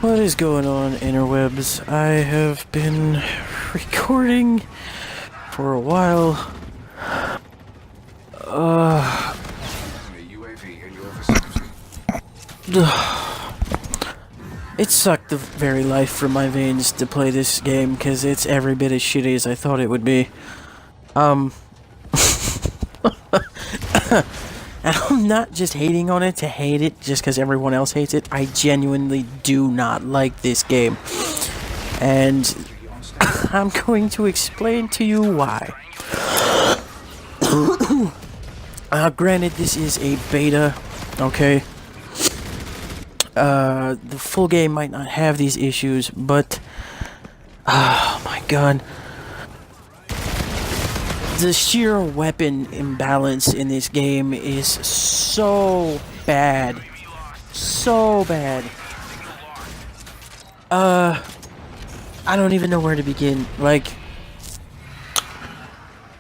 What is going on, interwebs? I have been recording for a while. It sucked the very life from my veins to play this game because it's every bit as shitty as I thought it would be. And I'm not just hating on it to hate it just because everyone else hates it. I genuinely do not like this game. And I'm going to explain to you why. Granted, this is a beta, okay? The full game might not have these issues, but... oh my god. The sheer weapon imbalance in this game is so bad. So bad. I don't even know where to begin. Like,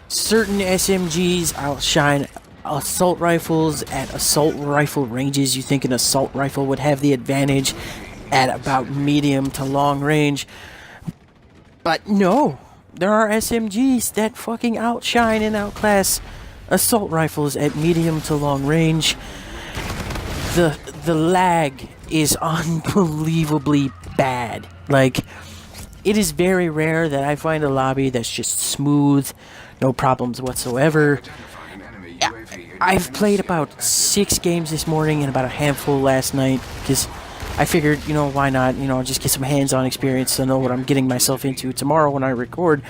certain SMGs outshine assault rifles at assault rifle ranges. You think an assault rifle would have the advantage at about medium to long range. But no. There are SMGs that fucking outshine and outclass assault rifles at medium to long range. The lag is unbelievably bad. Like, it is very rare that I find a lobby that's just smooth, no problems whatsoever. I've played about 6 games this morning and about a handful last night, because I figured, why not, just get some hands-on experience to know what I'm getting myself into tomorrow when I record.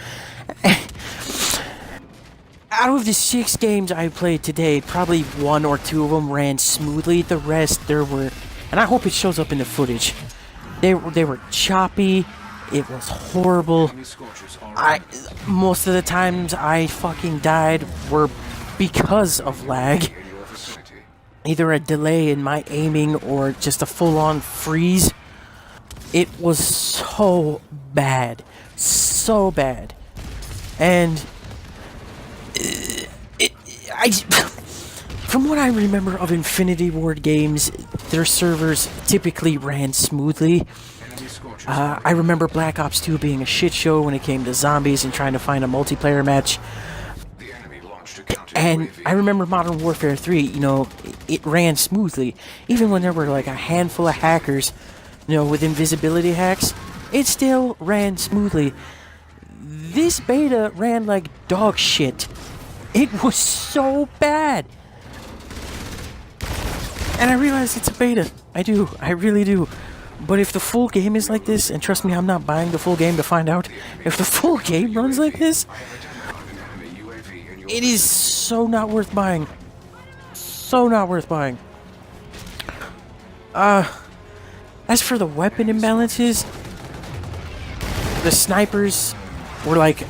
Out of the 6 games I played today, probably 1 or 2 of them ran smoothly. The rest, there were, and I hope it shows up in the footage, they were choppy. It was horrible. Most of the times I fucking died were because of lag. Either a delay in my aiming or just a full-on freeze. It was so bad. So bad. And from what I remember of Infinity Ward games, their servers typically ran smoothly. I remember Black Ops 2 being a shit show when it came to zombies and trying to find a multiplayer match. And I remember Modern Warfare 3, it ran smoothly. Even when there were like a handful of hackers, with invisibility hacks, it still ran smoothly. This beta ran like dog shit. It was so bad. And I realize it's a beta. I really do. But if the full game is like this, and trust me, I'm not buying the full game to find out, if the full game runs like this, it is so not worth buying. So not worth buying. As for the weapon imbalances, the snipers were like...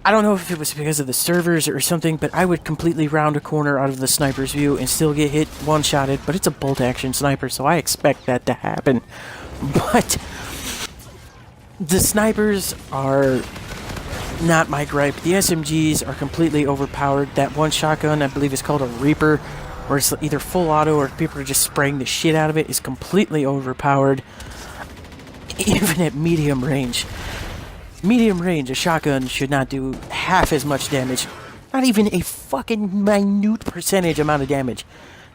I don't know if it was because of the servers or something, but I would completely round a corner out of the sniper's view and still get hit one-shotted, but it's a bolt-action sniper, so I expect that to happen. But the snipers are... not my gripe. The SMGs are completely overpowered. That one shotgun, I believe is called a Reaper, where it's either full auto or people are just spraying the shit out of it, is completely overpowered. Even at medium range. Medium range, a shotgun should not do half as much damage. Not even a fucking minute percentage amount of damage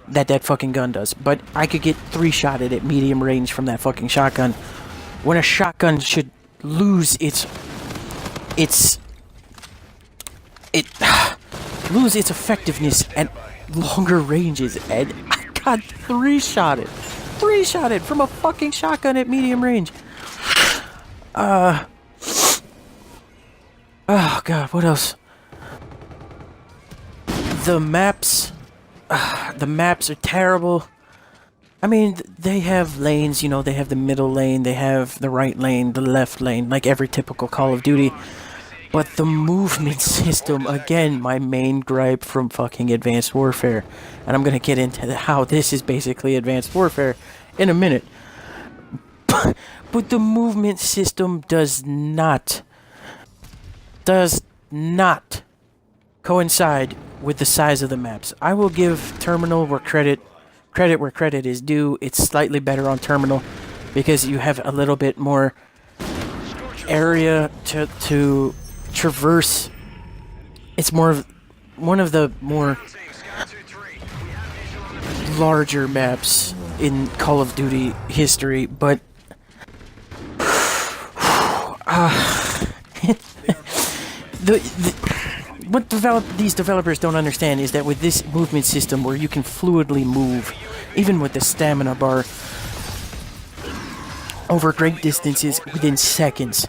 that fucking gun does. But I could get 3-shotted at medium range from that fucking shotgun, when a shotgun should lose its effectiveness at longer ranges, and I got 3-shotted. 3-shotted from a fucking shotgun at medium range. Oh god, what else? The maps are terrible. I mean, they have lanes, they have the middle lane, they have the right lane, the left lane, like every typical Call of Duty. But the movement system, again, my main gripe from fucking Advanced Warfare. And I'm gonna get into how this is basically Advanced Warfare in a minute. But the movement system does not coincide with the size of the maps. I will give Terminal where credit credit where credit is due. It's slightly better on terminal because you have a little bit more area to traverse. It's more of one of the more larger maps in Call of Duty history, but what these developers don't understand is that with this movement system where you can fluidly move, even with the stamina bar, over great distances within seconds,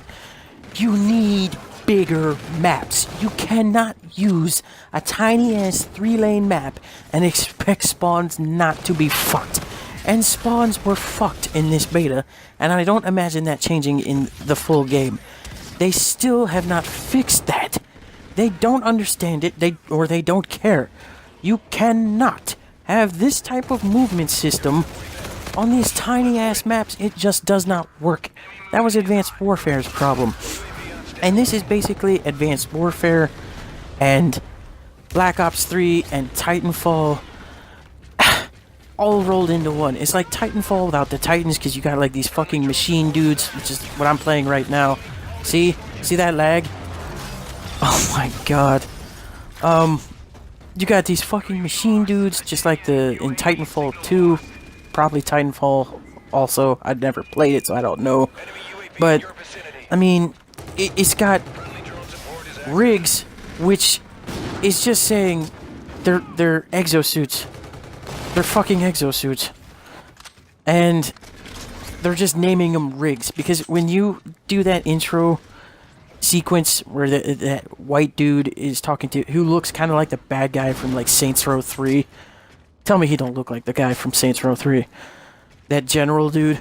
you need bigger maps. You cannot use a tiny-ass 3-lane map and expect spawns not to be fucked. And spawns were fucked in this beta, and I don't imagine that changing in the full game. They still have not fixed that. They don't understand it, or they don't care. You cannot have this type of movement system on these tiny-ass maps. It just does not work. That was Advanced Warfare's problem. And this is basically Advanced Warfare and Black Ops 3 and Titanfall all rolled into one. It's like Titanfall without the Titans, because you got like these fucking machine dudes, which is what I'm playing right now. See that lag? Oh my god. You got these fucking machine dudes, just like in Titanfall 2, probably Titanfall also. I've never played it, so I don't know. But, I mean, it's got rigs, which is just saying they're exosuits. They're fucking exosuits. And they're just naming them rigs, because when you do that intro sequence where that white dude is talking to, who looks kind of like the bad guy from like Saints Row 3. Tell me he don't look like the guy from Saints Row 3. That general dude.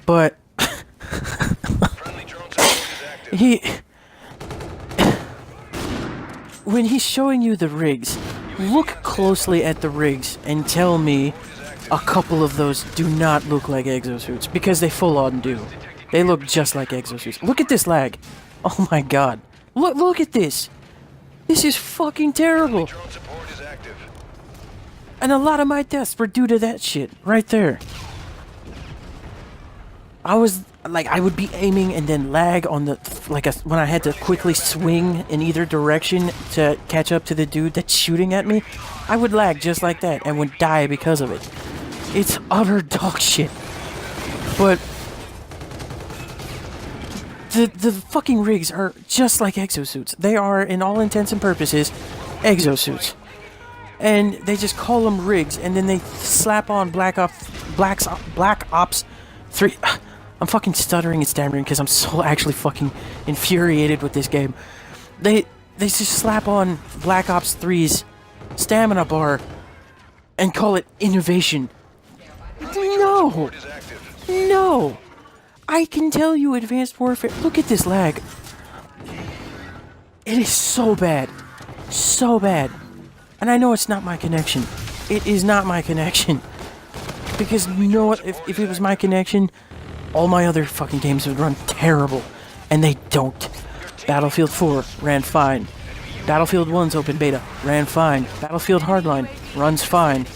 But when he's showing you the rigs, look closely at the rigs and tell me a couple of those do not look like exosuits, because they full on do. They look just like exosuits. Look at this lag. Oh my god. Look at this. This is fucking terrible. And a lot of my deaths were due to that shit right there. I would be aiming and then lag on when I had to quickly swing in either direction to catch up to the dude that's shooting at me. I would lag just like that and would die because of it. It's utter dog shit. But the fucking rigs are just like exosuits. They are, in all intents and purposes, exosuits. And they just call them rigs, and then they slap on Black Ops 3. I'm fucking stuttering and stammering because I'm so actually fucking infuriated with this game. They just slap on Black Ops 3's stamina bar and call it innovation. No! No! I can tell you, Advanced Warfare, look at this lag. It is so bad. So bad. And I know it's not my connection. It is not my connection. Because you know what? If it was my connection, all my other fucking games would run terrible. And they don't. Battlefield 4 ran fine. Battlefield 1's open beta ran fine. Battlefield Hardline runs fine.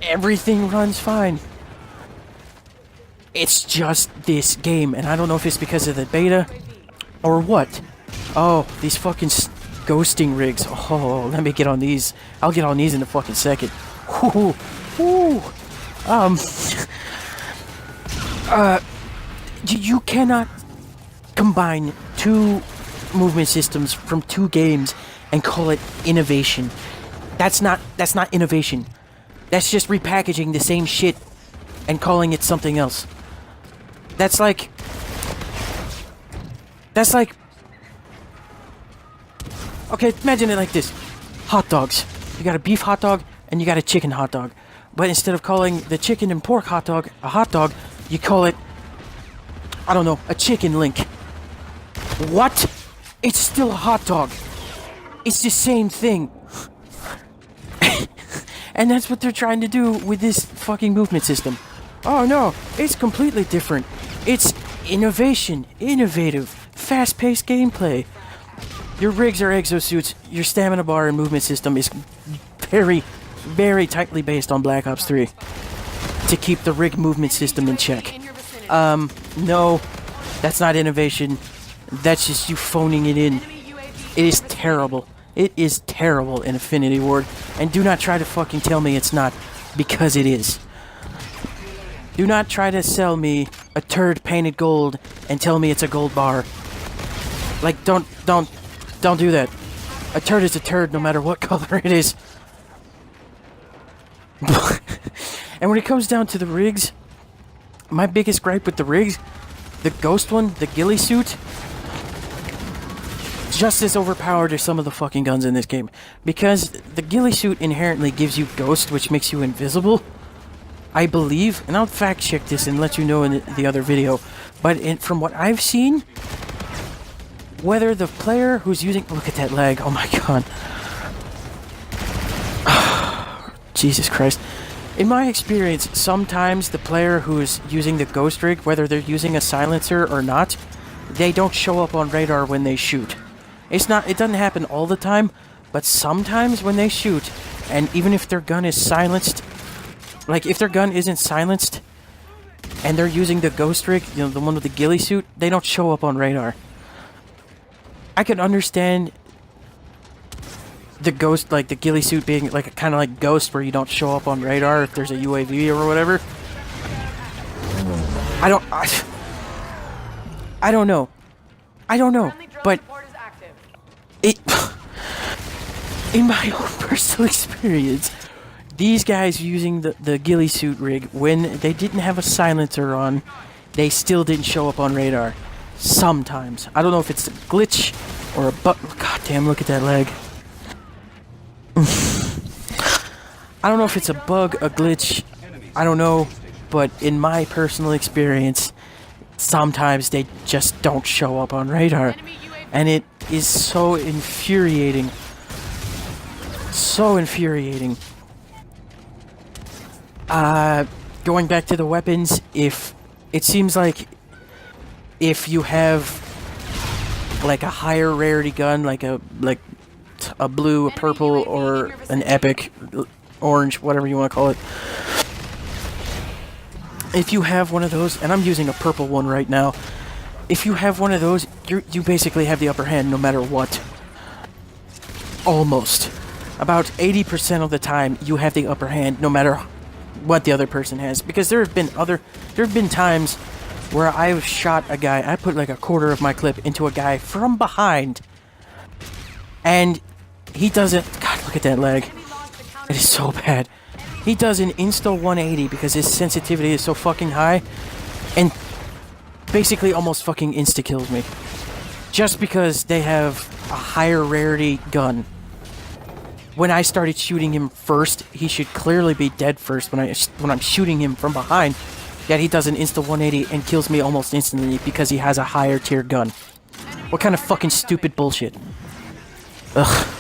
Everything runs fine. It's just this game, and I don't know if it's because of the beta or what. Oh, these fucking ghosting rigs. Oh, let me get on these. I'll get on these in a fucking second. Whoo, whoo. You cannot combine two movement systems from two games and call it innovation. That's not innovation. That's just repackaging the same shit and calling it something else. That's like... Okay, imagine it like this. Hot dogs. You got a beef hot dog and you got a chicken hot dog. But instead of calling the chicken and pork hot dog a hot dog, you call it, I don't know, a chicken link. What? It's still a hot dog. It's the same thing. And that's what they're trying to do with this fucking movement system. Oh no, it's completely different. It's innovation, innovative, fast-paced gameplay. Your rigs are exosuits. Your stamina bar and movement system is very, very tightly based on Black Ops 3 to keep the rig movement system in check. No, that's not innovation. That's just you phoning it in. It is terrible. It is terrible in Infinity Ward. And do not try to fucking tell me it's not, because it is. Do not try to sell me a turd painted gold and tell me it's a gold bar. Like, don't do that. A turd is a turd no matter what color it is. And when it comes down to the rigs, my biggest gripe with the rigs, the ghost one, the ghillie suit, just as overpowered as some of the fucking guns in this game. Because the ghillie suit inherently gives you ghost, which makes you invisible, I believe. And I'll fact check this and let you know in the other video. But from what I've seen, whether the player who's using... Look at that lag. Oh my god. Jesus Christ. In my experience, sometimes the player who is using the ghost rig, whether they're using a silencer or not, they don't show up on radar when they shoot. It doesn't happen all the time, but sometimes when they shoot, and even if their gun is silenced, like if their gun isn't silenced, and they're using the ghost rig, you know, the one with the ghillie suit, they don't show up on radar. I can understand the ghost, like the ghillie suit being like kind of like ghost where you don't show up on radar if there's a UAV or whatever. I don't know. But in my own personal experience, these guys using the ghillie suit rig, when they didn't have a silencer on, they still didn't show up on radar. Sometimes. I don't know if it's a glitch or a bug. God damn, look at that leg. I don't know if it's a bug, a glitch, I don't know, but in my personal experience, sometimes they just don't show up on radar. And it is so infuriating. So infuriating. Going back to the weapons, it seems like if you have like a higher rarity gun, like a blue, a purple, or an epic, orange, whatever you want to call it. If you have one of those, and I'm using a purple one right now, if you have one of those, you basically have the upper hand no matter what. Almost. About 80% of the time, you have the upper hand no matter what the other person has. Because there have been times where I've shot a guy, I put like a quarter of my clip into a guy from behind, and he doesn't... God, look at that leg. It is so bad. He does an insta 180 because his sensitivity is so fucking high, and basically almost fucking insta-kills me. Just because they have a higher rarity gun. When I started shooting him first, he should clearly be dead first when I'm shooting him from behind. Yet he does an insta 180 and kills me almost instantly because he has a higher tier gun. What kind of fucking stupid bullshit? Ugh.